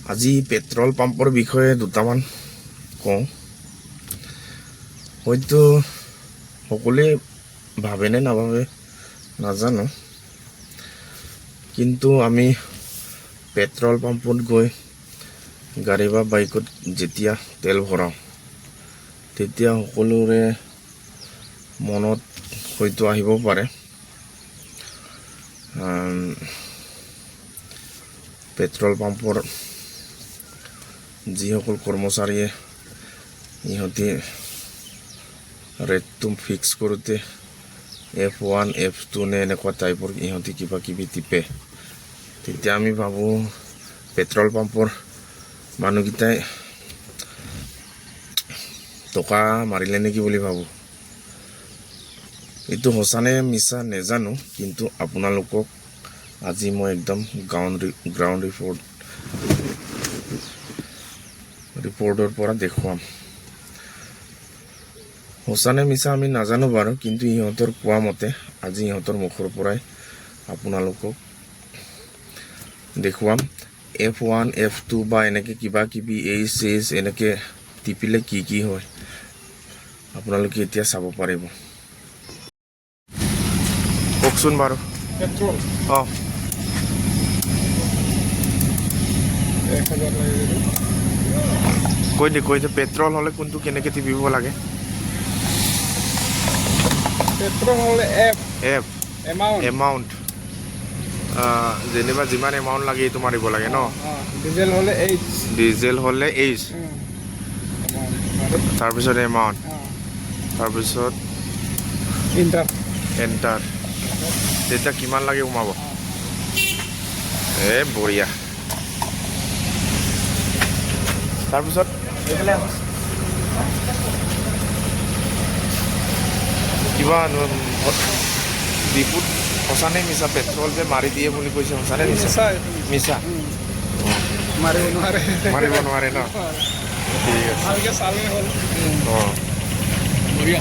আজি পেট্ৰল পাম্পৰ বিষয়ে দুটামান কওঁ। হয়তো সকলোৱে ভাবে নে নাভাবে নাজানো, কিন্তু আমি পেট্ৰল পাম্পত গৈ গাড়ী বা বাইকত যেতিয়া তেল ভৰাওঁ তেতিয়া সকলোৰে মনত হয়তো আহিব পাৰে পেট্ৰল পাম্পৰ যিসকল কৰ্মচাৰীয়ে ইহঁতে ৰেটটো ফিক্স কৰোঁতে F1 F2 নে এনেকুৱা টাইপৰ ইহঁতে কিবা কিবি টিপে, তেতিয়া আমি ভাবোঁ পেট্ৰল পাম্পৰ মানুহকেইটাই টকা মাৰিলে নেকি বুলি ভাবোঁ। এইটো সঁচানে মিছা নেজানো, কিন্তু আপোনালোকক আজি মই একদম গ্ৰাউণ্ড ৰিপৰ্টৰ পৰা দেখুৱাম। সঁচানে মিছা আমি নাজানো বাৰু, কিন্তু ইহঁতৰ কোৱা মতে আজি ইহঁতৰ মুখৰ পৰাই আপোনালোকক দেখুৱাম F1 F2 বা এনেকৈ কিবা কিবি H এনেকৈ টিপিলে কি কি হয় আপোনালোকে এতিয়া চাব পাৰিব। কওকচোন বাৰু। পেট্ৰল অঁ 1000 লাগে যদি কৈ দে পেট্ৰল হ'লে কোনটো কেনেকৈ টিপিব লাগে? পেট্ৰল হ'লে এফ এমাউণ্ট যেনিবা যিমান এমাউণ্ট লাগে এইটো মাৰিব লাগে ন। ডিজেল হ'লে ডিজেল হ'লে H, তাৰপিছত এমাউণ্ট, তাৰপিছত এণ্টাৰ, তেতিয়া কিমান লাগে সোমাব। বঢ়িয়া। তাৰপিছত কিবা ডিপুত সঁচানে মিছা পেট্ৰল যে মাৰি দিয়ে বুলি কৈছে, সঁচানে মিছা? মিছা মাৰিব নোৱাৰে ন। ঠিক আছে। ভালকৈ চালে হ'ল। অঁ বঢ়িয়া।